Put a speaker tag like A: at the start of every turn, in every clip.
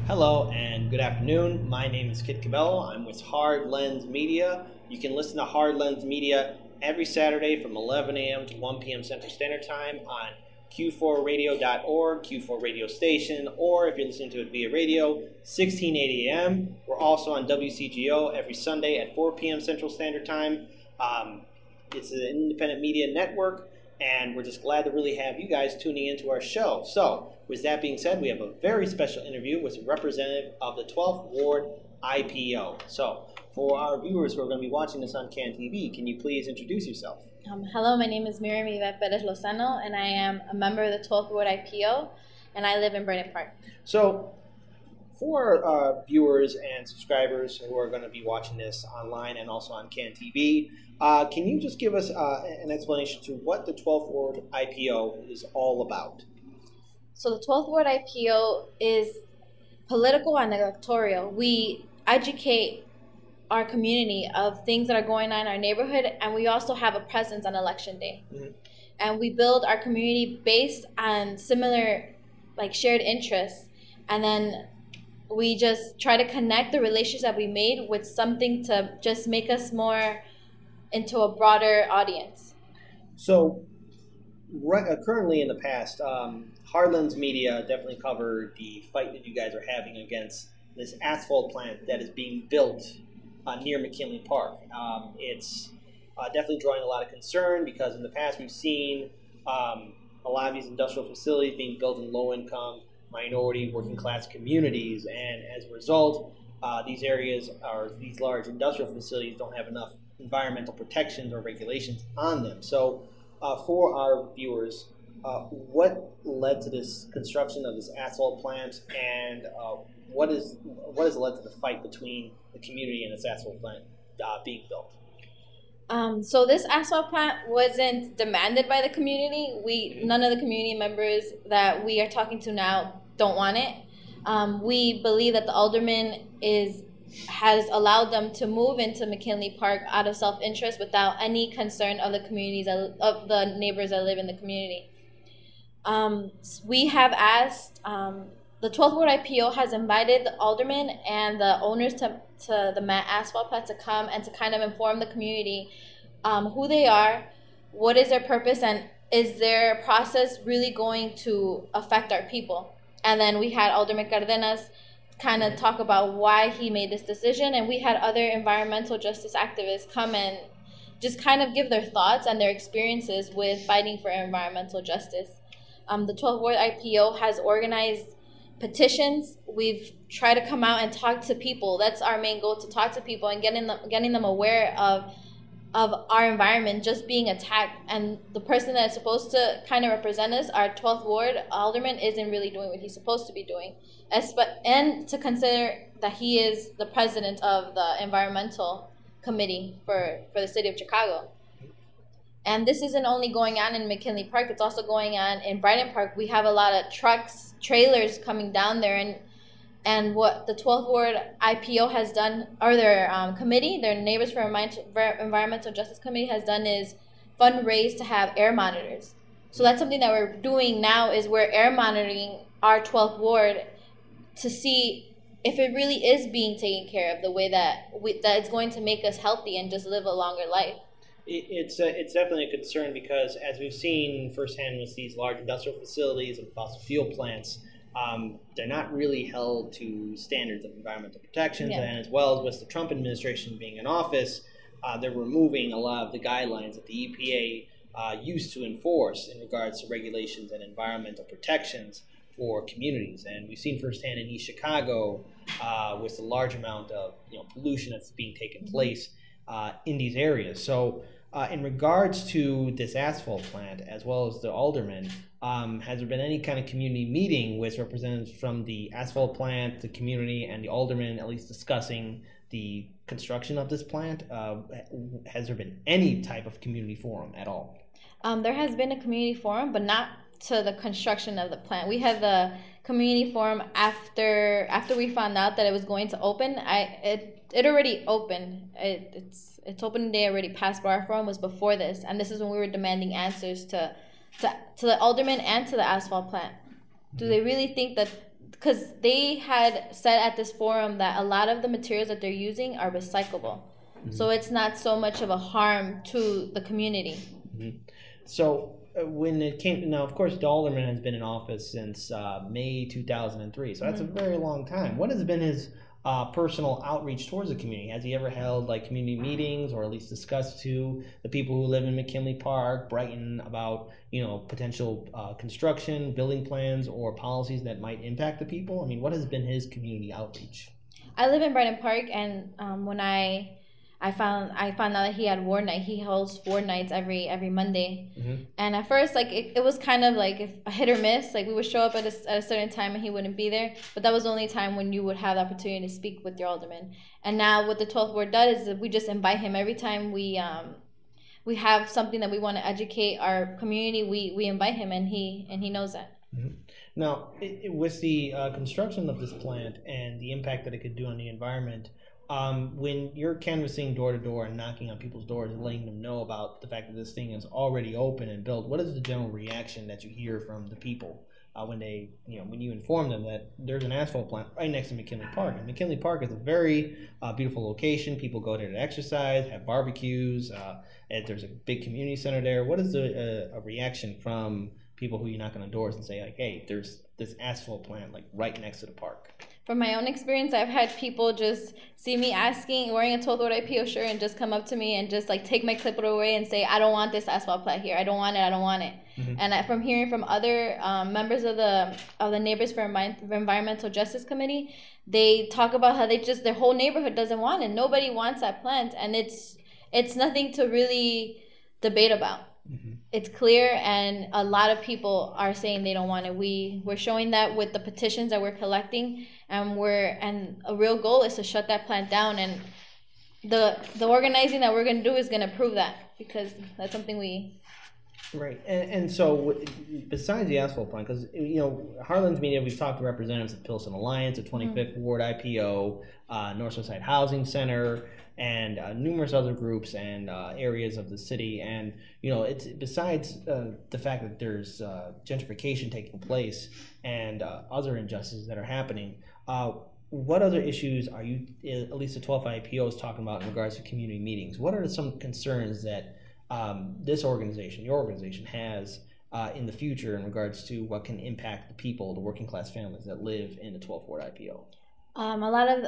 A: Hello and good afternoon. My name is Kit Cabello. I'm with Hard Lens Media. You can listen to Hard Lens Media every Saturday from 11 a.m. to 1 p.m. Central Standard Time on Q4radio.org, Q4 radio station, or if you're listening to it via radio, 1680 a.m. We're also on WCGO every Sunday at 4 p.m. Central Standard Time. It's an independent media network, and we're just glad to really have you guys tuning into our show. So, with that being said, we have a very special interview with a representative of the 12th Ward IPO. So, for our viewers who are going to be watching this on CAN TV, can you please introduce yourself?
B: Hello, my name is Myriam Yvette Perez Lozano, and I am a member of the 12th Ward IPO, and I live in Brighton Park.
A: So, for our viewers and subscribers who are going to be watching this online and also on CAN TV, can you just give us an explanation to what the 12th Ward IPO is all about?
B: So the 12th Ward IPO is political and electoral. We educate our community of things that are going on in our neighborhood, and we also have a presence on election day. Mm-hmm. And we build our community based on similar, shared interests, and then we just try to connect the relationships that we made with something to just make us more into a broader audience.
A: So, currently in the past, Hard Lens Media definitely covered the fight that you guys are having against this asphalt plant that is being built near McKinley Park. It's definitely drawing a lot of concern because in the past we've seen a lot of these industrial facilities being built in low-income, minority, working-class communities, and as a result, these areas or these large industrial facilities don't have enough environmental protections or regulations on them. So, for our viewers, what led to this construction of this asphalt plant, and what has led to the fight between the community and this asphalt plant being built?
B: So this asphalt plant wasn't demanded by the community. None of the community members that we are talking to now don't want it. We believe that the alderman has allowed them to move into McKinley Park out of self-interest without any concern of the communities of the neighbors that live in the community. We have asked, the 12th Ward IPO has invited the alderman and the owners to the Matt asphalt plant to come and to kind of inform the community who they are, what is their purpose, and is their process really going to affect our people. And then we had Alderman Cardenas kind of talk about why he made this decision, and we had other environmental justice activists come and just kind of give their thoughts and their experiences with fighting for environmental justice. The 12th Ward IPO has organized petitions. We've tried to come out and talk to people. That's our main goal, to talk to people and getting them aware of our environment just being attacked, and the person that's supposed to kind of represent us, our 12th Ward alderman, isn't really doing what he's supposed to be doing. And to consider that he is the president of the environmental committee for the city of Chicago. And this isn't only going on in McKinley Park, it's also going on in Brighton Park. We have a lot of trucks, trailers coming down there, and what the 12th Ward IPO has done, or their committee, their Neighbors for Environmental Justice Committee, has done is fundraise to have air monitors. So that's something that we're doing now, is we're air monitoring our 12th Ward to see if it really is being taken care of the way that it's going to make us healthy and just live a longer life.
A: It's definitely a concern because, as we've seen firsthand with these large industrial facilities and fossil fuel plants, they're not really held to standards of environmental protections, yeah. And as well as with the Trump administration being in office, they're removing a lot of the guidelines that the EPA used to enforce in regards to regulations and environmental protections for communities. And we've seen firsthand in East Chicago with the large amount of pollution that's being taken place in these areas. So in regards to this asphalt plant, as well as the alderman, has there been any kind of community meeting with representatives from the asphalt plant, the community, and the alderman, at least discussing the construction of this plant? Has there been any type of community forum at all?
B: There has been a community forum, but not to the construction of the plant. We had the community forum after we found out that it was going to open. It already opened. Its opening day already passed, but our forum was before this, and this is when we were demanding answers to the alderman and to the asphalt plant. Do they really think that because they had said at this forum that a lot of the materials that they're using are recyclable. So it's not so much of a harm to the community.
A: So when it came, now of course the alderman has been in office since May 2003, so that's a very long time. What has been his personal outreach towards the community? Has he ever held like community meetings, or at least discussed to the people who live in McKinley Park, Brighton, about potential construction, building plans, or policies that might impact the people? I mean, what has been his community outreach?
B: I live in Brighton Park, and when I found out that he had ward night. He holds ward nights every Monday, and at first, like it was kind of like a hit or miss. Like we would show up at a certain time and he wouldn't be there, but that was the only time when you would have the opportunity to speak with your alderman. And now what the 12th ward does is that we just invite him every time we have something that we want to educate our community. We invite him, and he knows that.
A: Now, with the construction of this plant and the impact that it could do on the environment. When you're canvassing door to door and knocking on people's doors and letting them know about the fact that this thing is already open and built, what is the general reaction that you hear from the people when you inform them that there's an asphalt plant right next to McKinley Park? And McKinley Park is a very beautiful location. People go there to exercise, have barbecues, and there's a big community center there. What is a reaction from people who you knock on the doors and say, like, hey, there's this asphalt plant like right next to the park?
B: From my own experience, I've had people just see me wearing a 12th Ward IPO shirt, and just come up to me and just like take my clipboard away and say, I don't want this asphalt plant here. I don't want it. And from hearing from other members of the Neighbors for Environmental Justice Committee, they talk about how their whole neighborhood doesn't want it. Nobody wants that plant, and it's nothing to really debate about. It's clear, and a lot of people are saying they don't want it. We're showing that with the petitions that we're collecting, and a real goal is to shut that plant down. And the organizing that we're going to do is going to prove that, because that's something we.
A: Right, and so besides the asphalt plant, because Harlan's Media, we've talked to representatives of Pilsen Alliance, the 25th Ward IPO, North Side Housing Center, and numerous other groups and areas of the city. And it's besides the fact that there's gentrification taking place and other injustices that are happening. What other issues are you, at least the 12th IPO, is talking about in regards to community meetings? What are some concerns that your organization has in the future in regards to what can impact the people, the working class families that live in the 12th Ward IPO?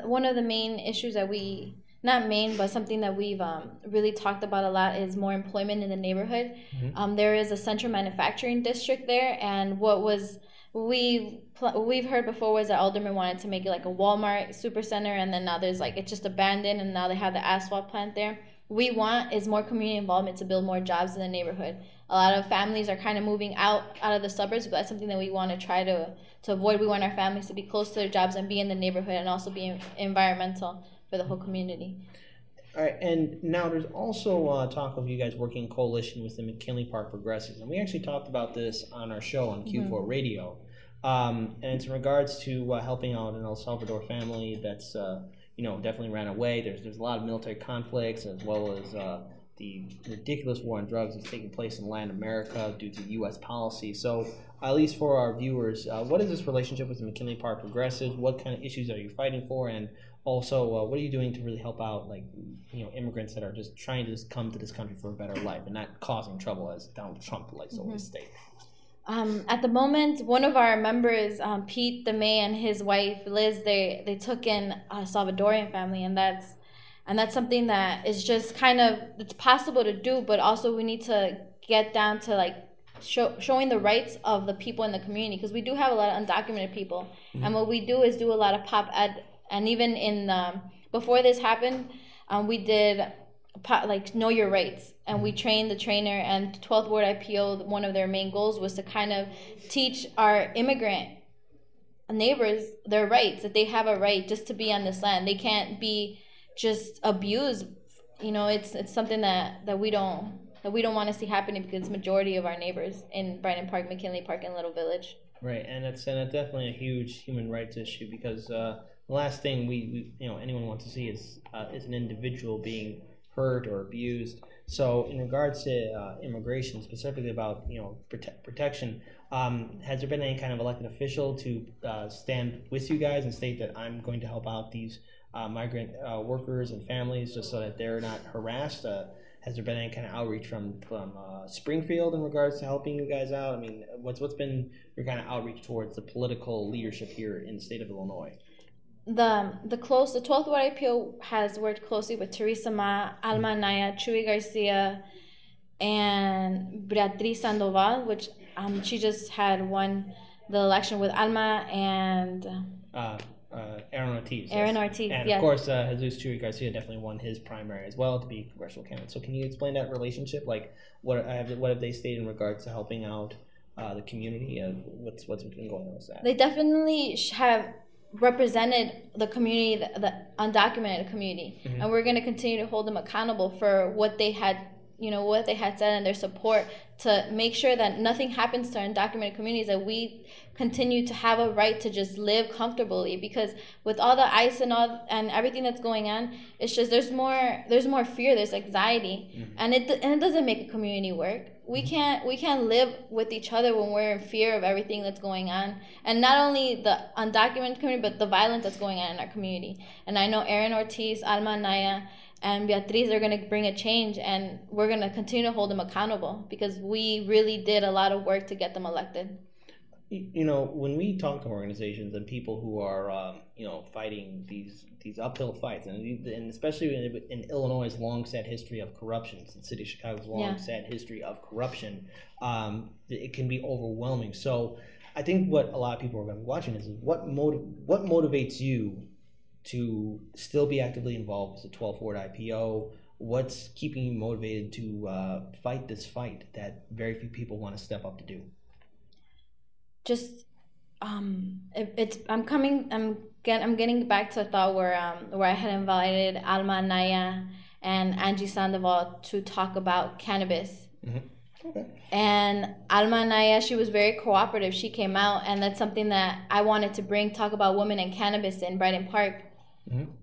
B: One of the main issues that not main, but something that we've really talked about a lot is more employment in the neighborhood. There is a central manufacturing district there, and what we've heard before was that Alderman wanted to make it like a Walmart super center, and then now there's it's just abandoned, and now they have the asphalt plant there. We want is more community involvement to build more jobs in the neighborhood. A lot of families are kind of moving out of the suburbs, but that's something that we want to try to avoid. We want our families to be close to their jobs and be in the neighborhood, and also be environmental for the whole community.
A: All right, and now there's also talk of you guys working in coalition with the McKinley Park Progressives, and we actually talked about this on our show on Q4 Radio, and it's in regards to helping out an El Salvador family that's definitely ran away. There's a lot of military conflicts, as well as the ridiculous war on drugs that's taking place in Latin America due to U.S. policy. So, at least for our viewers, what is this relationship with the McKinley Park Progressives? What kind of issues are you fighting for? And also, what are you doing to really help out, immigrants that are just trying to come to this country for a better life and not causing trouble, as Donald Trump likes to always state?
B: At the moment, one of our members, Pete the May, and his wife Liz, they took in a Salvadorian family, and that's something that is just it's possible to do, but also we need to get down to showing the rights of the people in the community, because we do have a lot of undocumented people, and what we do is do a lot of pop ed, and even in before this happened, we did know your rights, and we trained the trainer, and 12th Ward IPO, one of their main goals was to kind of teach our immigrant neighbors their rights, that they have a right just to be on this land. They can't be just abused. It's something that we don't want to see happening, because majority of our neighbors in Brighton Park, McKinley Park, and Little Village. Right,
A: and it's definitely a huge human rights issue, because the last thing we anyone wants to see is an individual being hurt or abused. So, in regards to immigration, specifically about protection, has there been any kind of elected official to stand with you guys and state that I'm going to help out these migrant workers and families just so that they're not harassed? Has there been any kind of outreach from Springfield in regards to helping you guys out? I mean, what's been your kind of outreach towards the political leadership here in the state of Illinois?
B: The 12th Ward IPO has worked closely with Teresa Ma, Alma Anaya, Chuy Garcia, and Beatriz Sandoval, which she just had won the election with Alma and
A: Aaron Ortiz.
B: Aaron Ortiz,
A: and
B: yes.
A: Of course, Jesus Chuy Garcia definitely won his primary as well to be congressional candidate. So can you explain that relationship? Like, what have they stated in regards to helping out the community? What's been going on with that?
B: They definitely have represented the community, the undocumented community, and we're going to continue to hold them accountable for what they had said and their support to make sure that nothing happens to our undocumented communities, that we continue to have a right to just live comfortably. Because with all the ICE and everything that's going on, it's just there's more fear, there's anxiety, and it doesn't make a community work. We can't live with each other when we're in fear of everything that's going on, and not only the undocumented community, but the violence that's going on in our community. And I know Aaron Ortiz, Alma Anaya, and Beatriz are going to bring a change, and we're going to continue to hold them accountable because we really did a lot of work to get them elected.
A: When we talk to organizations and people who are, fighting these uphill fights, and especially in Illinois' long-sad history of corruption, the city of Chicago's long-sad history of corruption, it can be overwhelming. So I think what a lot of people are going to be watching is what motivates you to still be actively involved with the 12th Ward IPO? What's keeping you motivated to fight this fight that very few people want to step up to do?
B: Just I'm getting back to a thought where I had invited Alma Anaya and Angie Sandoval to talk about cannabis. Okay. And Alma Anaya, she was very cooperative. She came out, and that's something that I wanted to talk about women and cannabis in Brighton Park.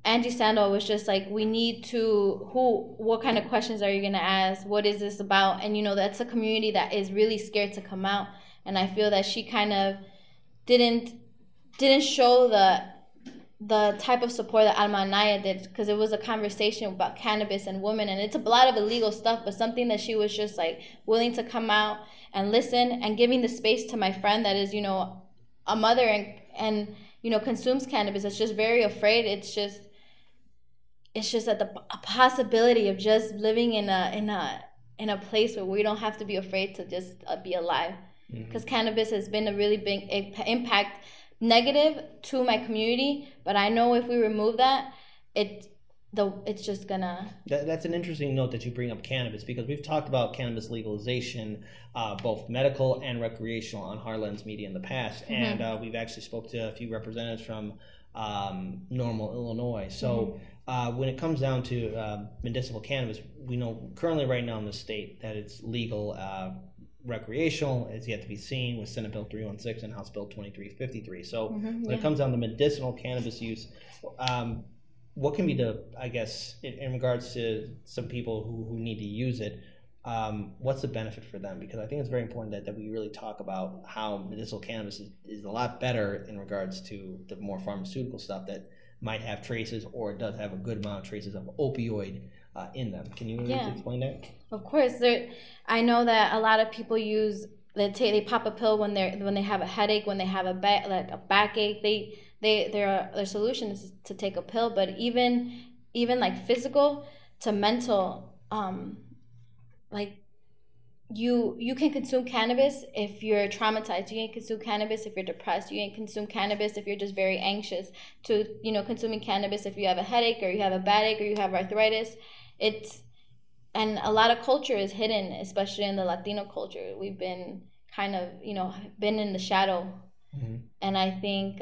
B: Angie Sandoval was just like, we need to, what kind of questions are you going to ask? What is this about? And, that's a community that is really scared to come out. And I feel that she kind of didn't show the type of support that Alma Anaya did, because it was a conversation about cannabis and women, and it's a lot of illegal stuff, but something that she was just like willing to come out and listen, and giving the space to my friend that is, a mother and consumes cannabis. It's just very afraid. It's just that a possibility of just living in a place where we don't have to be afraid to just be alive. Because cannabis has been a really big impact, negative to my community, but I know if we remove that, it's just gonna.
A: That's an interesting note that you bring up cannabis, because we've talked about cannabis legalization, both medical and recreational, on Heartlands Media in the past, and we've actually spoke to a few representatives from Normal, Illinois. So when it comes down to medicinal cannabis, we know currently right now in the state that it's legal. Recreational is yet to be seen with Senate Bill 316 and House Bill 2353. So when it comes down to medicinal cannabis use, what can be in regards to some people who need to use it, what's the benefit for them? Because I think it's very important that we really talk about how medicinal cannabis is a lot better in regards to the more pharmaceutical stuff that might have traces, or it does have a good amount of traces of opioid in them. Can you explain that?
B: Of course. I know that a lot of people they pop a pill when they have a headache, when they have a backache. Their solution is to take a pill. But even like physical to mental, you can consume cannabis if you're traumatized. You can consume cannabis if you're depressed. You can consume cannabis if you're just very anxious. Consuming cannabis if you have a headache, or you have a backache, or you have arthritis. And a lot of culture is hidden, especially in the Latino culture. We've been kind of, been in the shadow. And I think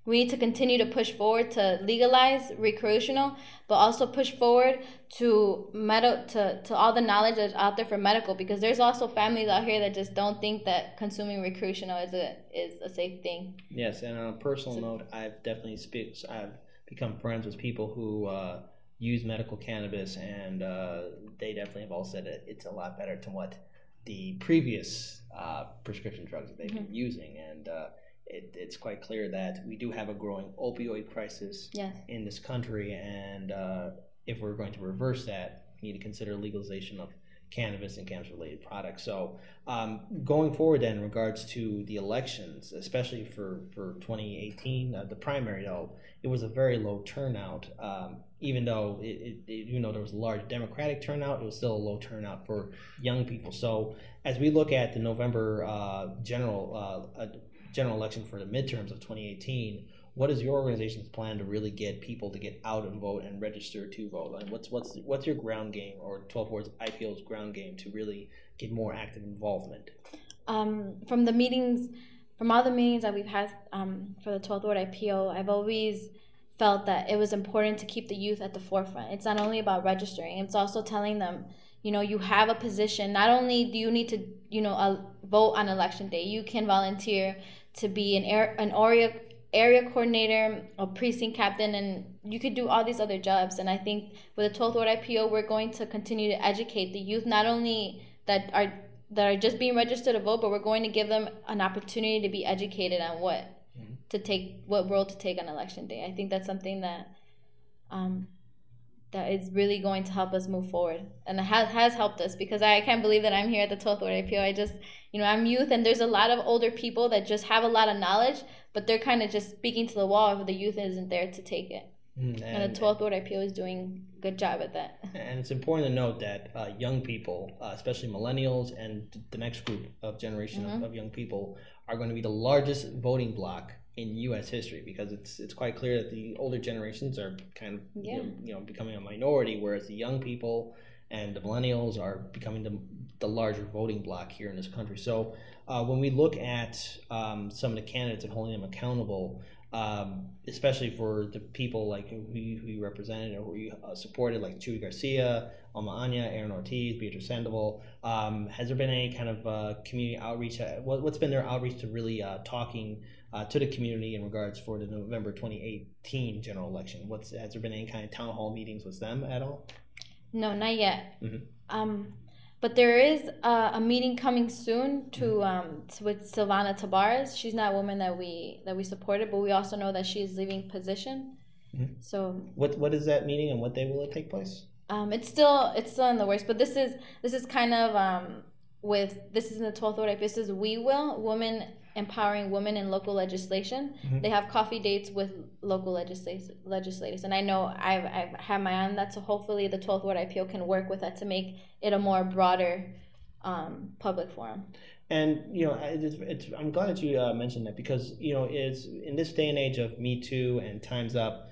B: we need to continue to push forward to legalize recreational, but also push forward to all the knowledge that's out there for medical, because there's also families out here that just don't think that consuming recreational is a safe thing.
A: Yes, and on a personal note, I've become friends with people who use medical cannabis, and they definitely have all said that it's a lot better than what the previous prescription drugs that they've been using. And it's quite clear that we do have a growing opioid crisis in this country, and if we're going to reverse that, we need to consider legalization of cannabis and cannabis-related products. So going forward then, in regards to the elections, especially for 2018, the primary, though, it was a very low turnout. Even though there was a large Democratic turnout, it was still a low turnout for young people. So as we look at the November general election for the midterms of 2018, what is your organization's plan to really get people to get out and vote and register to vote? Like what's your ground game, or 12 Ward's IPO's ground game, to really get more active involvement?
B: From all the meetings that we've had for the 12th Ward IPO, I've always felt that it was important to keep the youth at the forefront. It's not only about registering; it's also telling them, you have a position. Not only do you need to, vote on election day, you can volunteer to be an area coordinator, a precinct captain, and you could do all these other jobs. And I think with the 12th Ward IPO, we're going to continue to educate the youth, not only that are just being registered to vote, but we're going to give them an opportunity to be educated on what role to take on election day. I think that's something that is really going to help us move forward, and it has helped us, because I can't believe that I'm here at the 12th Ward IPO. I just, I'm youth, and there's a lot of older people that just have a lot of knowledge, but they're kind of just speaking to the wall if the youth isn't there to take it. And the 12th Ward IPO is doing a good job at that.
A: And it's important to note that young people, especially millennials and the next group of generation of young people, are going to be the largest voting bloc in U.S. history, because it's quite clear that the older generations are kind of becoming a minority, whereas the young people and the millennials are becoming the larger voting bloc here in this country. So when we look at some of the candidates and holding them accountable, especially for the people like who you represented or who you supported, like Chuy Garcia, Alma Anya, Aaron Ortiz, Beatriz Sandoval, has there been any kind of community outreach? What's been their outreach to really talking to the community in regards for the November 2018 general election? Has there been any kind of town hall meetings with them at all?
B: No, not yet. But there is a meeting coming soon with Silvana Tabares. She's not a woman that we supported, but we also know that she's leaving position. So
A: what is that meeting, and what day will it take place?
B: It's still in the works, but this is kind of this is in the 12th Ward. This is We Will, Women Empowering Women in Local Legislation. They have coffee dates with local legislators, and I know I've had my eye on that. So hopefully the 12th Ward IPO can work with that to make it a more broader public forum.
A: And I'm glad that you mentioned that, because is in this day and age of Me Too and Time's Up,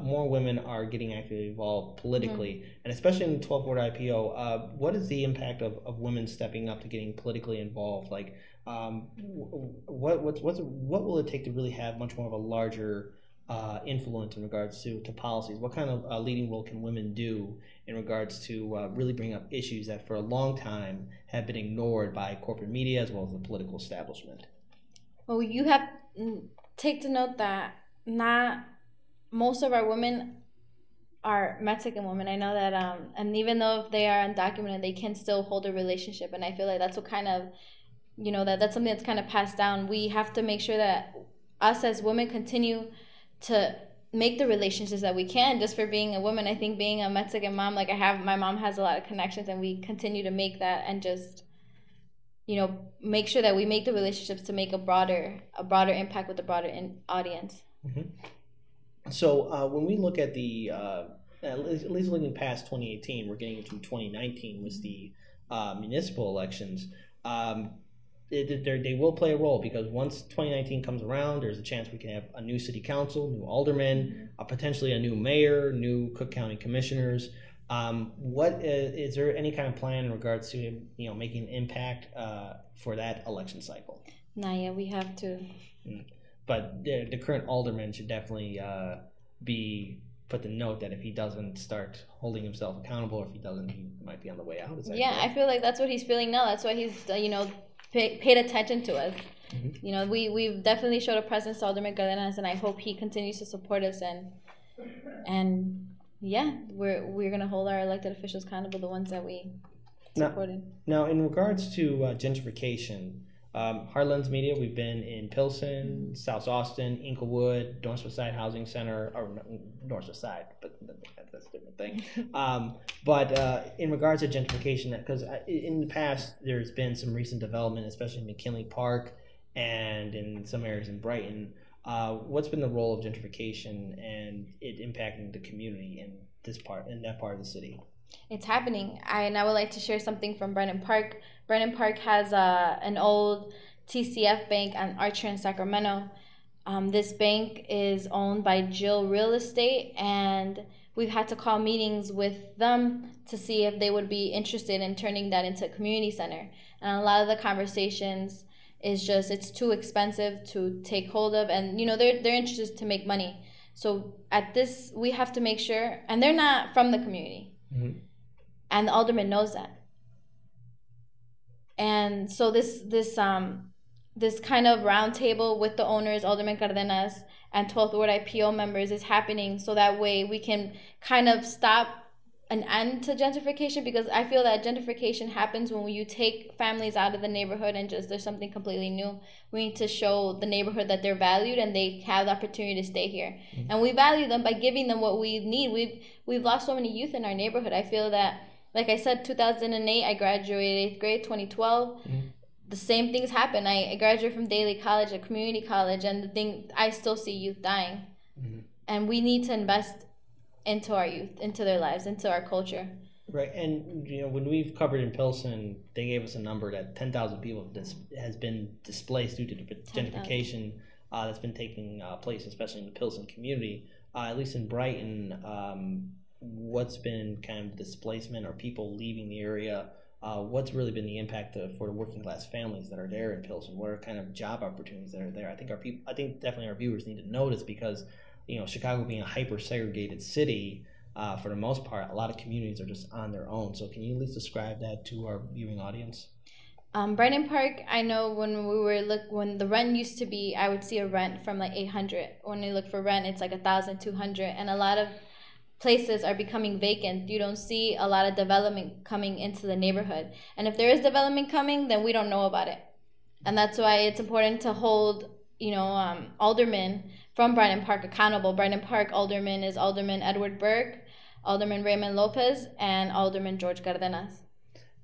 A: more women are getting actively involved politically, and especially in the 12th Ward IPO. What is the impact of women stepping up to getting politically involved? Like, what will it take to really have much more of a larger influence in regards to policies? What kind of leading role can women do in regards to really bring up issues that for a long time have been ignored by corporate media as well as the political establishment?
B: Well, you have take to note that not most of our women are Mexican women. I know that, and even though if they are undocumented, they can still hold a relationship, and I feel like that's what kind of, that's something that's kind of passed down. We have to make sure that us as women continue to make the relationships that we can just for being a woman. I think being a Mexican mom, like my mom has a lot of connections, and we continue to make that, and just, make sure that we make the relationships to make a broader impact with a broader audience.
A: So when we look at the, at least looking past 2018, we're getting into 2019 with the municipal elections. They will play a role, because once 2019 comes around, there's a chance we can have a new city council, new aldermen, potentially a new mayor, new Cook County commissioners. Is there any kind of plan in regards to making an impact for that election cycle?
B: Not yet. We have to.
A: But the current alderman should definitely be put the note that if he doesn't start holding himself accountable, or if he doesn't, he might be on the way out. Is that correct?
B: I feel like that's what he's feeling now. That's why he's paid attention to us. We've definitely showed a presence to Alderman Cadenas, and I hope he continues to support us and yeah, we're gonna hold our elected officials accountable, the ones that we supported.
A: Now, in regards to gentrification, Heartlands Media, we've been in Pilsen, South Austin, Inglewood, Northwest Side Housing Center, or Northwest Side, but that's a different thing. But in regards to gentrification, because in the past there's been some recent development, especially in McKinley Park and in some areas in Brighton. What's been the role of gentrification and it impacting the community in that part of the city?
B: It's happening. I would like to share something from Brennan Park. Brennan Park has an old TCF bank on Archer in Sacramento. This bank is owned by Jill Real Estate, and we've had to call meetings with them to see if they would be interested in turning that into a community center. And a lot of the conversations is just it's too expensive to take hold of, and they're interested to make money. So at this, we have to make sure, and they're not from the community. Mm-hmm. And the alderman knows that. And so this kind of roundtable with the owners, Alderman Cardenas, and 12th Ward IPO members is happening so that way we can kind of stop an end to gentrification, because I feel that gentrification happens when you take families out of the neighborhood and just there's something completely new. We need to show the neighborhood that they're valued and they have the opportunity to stay here. Mm-hmm. And we value them by giving them what we need. We've lost so many youth in our neighborhood. I feel that, like I said, 2008, I graduated 8th grade, 2012. Mm-hmm. The same things happen. I graduated from Daly College, a community college, and I still see youth dying. Mm-hmm. And we need to invest into our youth, into their lives, into our culture.
A: Right, and when we've covered in Pilsen, they gave us a number that 10,000 people has been displaced due to the gentrification that's been taking place, especially in the Pilsen community. At least in Brighton, what's been kind of displacement or people leaving the area? What's really been the impact for the working class families that are there in Pilsen? What are kind of job opportunities that are there? I think definitely our viewers need to know this, because Chicago being a hyper-segregated city, for the most part, a lot of communities are just on their own. So can you at least describe that to our viewing audience?
B: Brighton Park, I know when the rent used to be, I would see a rent from like $800. When you look for rent, it's like $1,200, and a lot of places are becoming vacant. You don't see a lot of development coming into the neighborhood, and if there is development coming, then we don't know about it. And that's why it's important to hold aldermen from Brighton Park accountable. Brighton Park alderman is Alderman Edward Berg, Alderman Raymond Lopez, and Alderman George Cardenas.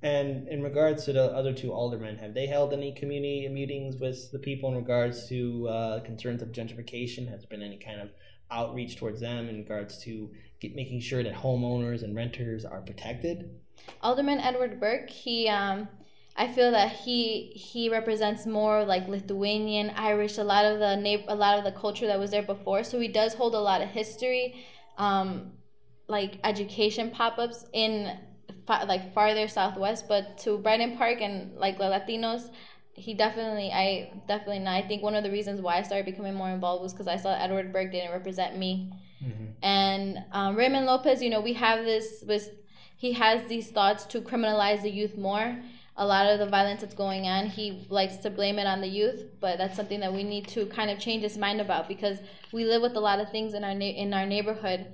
A: And in regards to the other two aldermen, have they held any community meetings with the people in regards to concerns of gentrification? Has there been any kind of outreach towards them in regards to making sure that homeowners and renters are protected?
B: Alderman Edward Berg, I feel that he represents more like Lithuanian, Irish, a lot of the culture that was there before. So he does hold a lot of history, like education pop-ups in farther southwest. But to Brighton Park and like the Latinos, I think one of the reasons why I started becoming more involved was because I saw Edward Berg didn't represent me. Mm-hmm. And Raymond Lopez, we have he has these thoughts to criminalize the youth more. A lot of the violence that's going on, he likes to blame it on the youth, but that's something that we need to kind of change his mind about, because we live with a lot of things in our neighborhood,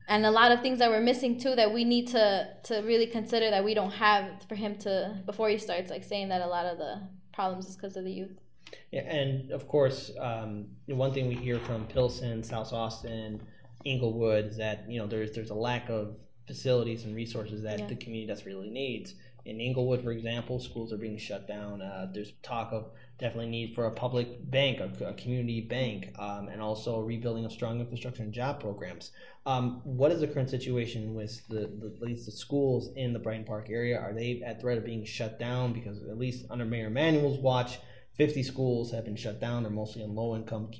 B: and a lot of things that we're missing too that we need to really consider that we don't have for him to, before he starts like saying that a lot of the problems is because of the youth.
A: Yeah, and of course, one thing we hear from Pilsen, South Austin, Inglewood is that there's a lack of facilities and resources that the community desperately needs. In Inglewood, for example, schools are being shut down. There's talk of definitely need for a public bank, a community bank, and also rebuilding of strong infrastructure and job programs. What is the current situation with at least the schools in the Brighton Park area? Are they at threat of being shut down? Because at least under Mayor Emanuel's watch, 50 schools have been shut down. They're mostly in low-income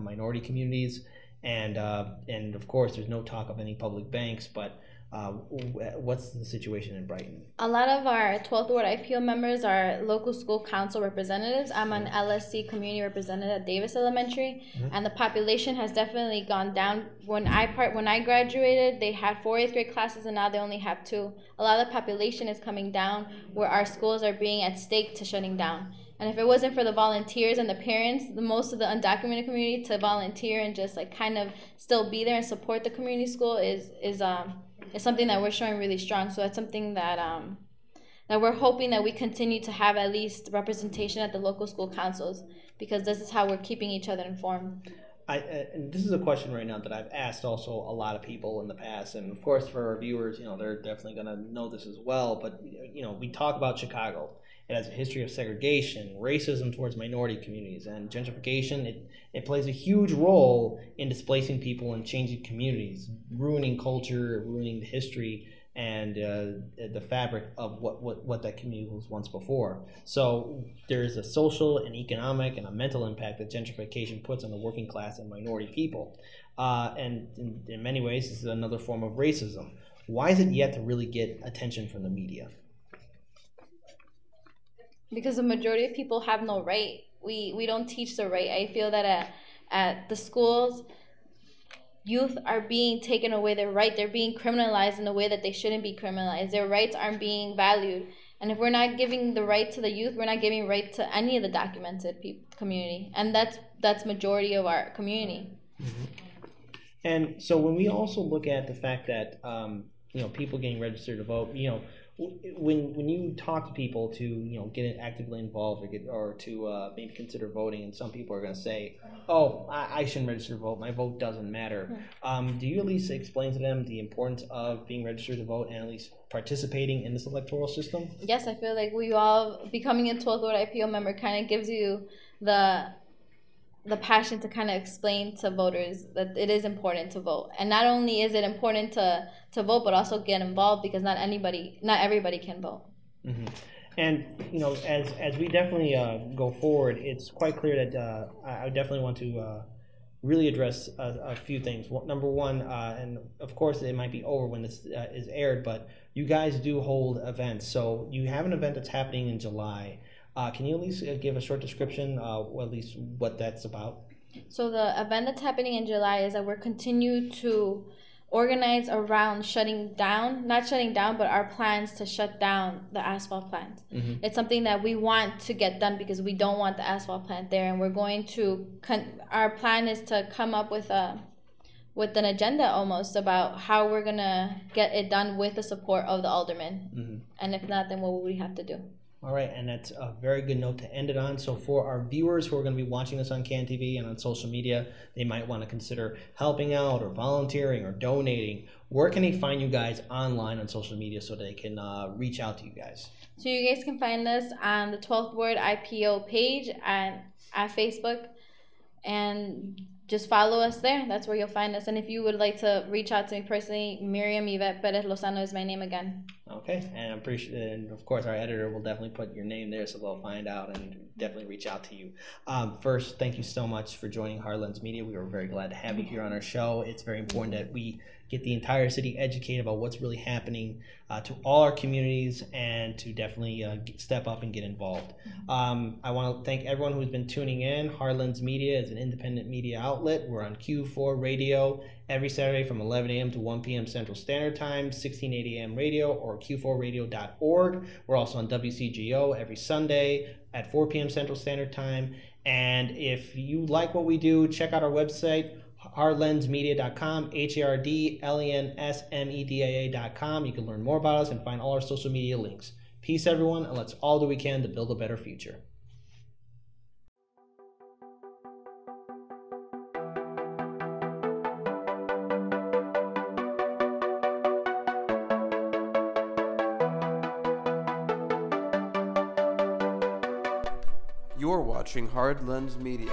A: minority communities, and of course, there's no talk of any public banks, but what's the situation in Brighton?
B: A lot of our 12th Ward IPO members are local school council representatives. I'm an LSC community representative at Davis Elementary, and the population has definitely gone down. When I graduated, they had 4 8th grade classes, and now they only have 2. A lot of the population is coming down, where our schools are being at stake to shutting down. And if it wasn't for the volunteers and the parents, the most of the undocumented community to volunteer and just like kind of still be there and support the community school is something that we're showing really strong. So that's something that that we're hoping that we continue to have at least representation at the local school councils, because this is how we're keeping each other informed.
A: And this is a question right now that I've asked also a lot of people in the past, and of course for our viewers, they're definitely going to know this as well. But we talk about Chicago. It has a history of segregation, racism towards minority communities, and gentrification. It plays a huge role in displacing people and changing communities, ruining culture, ruining the history and the fabric of what that community was once before. So there's a social and economic and a mental impact that gentrification puts on the working class and minority people. And in many ways, this is another form of racism. Why is it yet to really get attention from the media?
B: Because the majority of people have no right. We don't teach the right. I feel that at the schools, youth are being taken away their right. They're being criminalized in a way that they shouldn't be criminalized. Their rights aren't being valued. And if we're not giving the right to the youth, we're not giving right to any of the documented community. And that's majority of our community.
A: Mm-hmm. And so when we also look at the fact that people getting registered to vote, when you talk to people to get actively involved or to maybe consider voting, and some people are going to say, "Oh, I shouldn't register to vote. My vote doesn't matter." Do you at least explain to them the importance of being registered to vote and at least participating in this electoral system?
B: Yes, I feel like we all becoming a 12th Ward IPO member kind of gives you the passion to kind of explain to voters that it is important to vote. And not only is it important to vote, but also get involved, because not everybody can vote. Mm-hmm.
A: And, as we definitely go forward, it's quite clear that I definitely want to really address a few things. Number one, and of course it might be over when this is aired, but you guys do hold events. So you have an event that's happening in July. Can you at least give a short description, or at least what that's about?
B: So the event that's happening in July is that we're continue to organize around not shutting down, but our plans to shut down the asphalt plant. Mm-hmm. It's something that we want to get done because we don't want the asphalt plant there, and we're going to, our plan is to come up with an agenda almost about how we're going to get it done with the support of the aldermen. Mm-hmm. And if not, then what would we have to do?
A: All right, and that's a very good note to end it on. So for our viewers who are going to be watching this on CAN TV and on social media, they might want to consider helping out or volunteering or donating. Where can they find you guys online on social media so they can reach out to you guys?
B: So you guys can find us on the 12th Ward IPO page at Facebook, and just follow us there. That's where you'll find us. And if you would like to reach out to me personally, Myriam Yvette Perez Lozano is my name again.
A: Okay, and of course our editor will definitely put your name there so they'll find out and definitely reach out to you. First, thank you so much for joining Heartlands Media. We were very glad to have you here on our show. It's very important that we get the entire city educated about what's really happening to all our communities, and to definitely step up and get involved. I want to thank everyone who's been tuning in. Heartlands Media is an independent media outlet. We're on Q4 Radio every Saturday from 11 a.m. to 1 p.m. Central Standard Time, 1680 AM radio, or q4radio.org. We're also on WCGO every Sunday at 4 p.m. Central Standard Time. And if you like what we do, check out our website, heartlandsmedia.com, HARDLENSMEDIA.com. You can learn more about us and find all our social media links. Peace, everyone, and let's all do what we can to build a better future.
C: You're watching Hard Lens Media.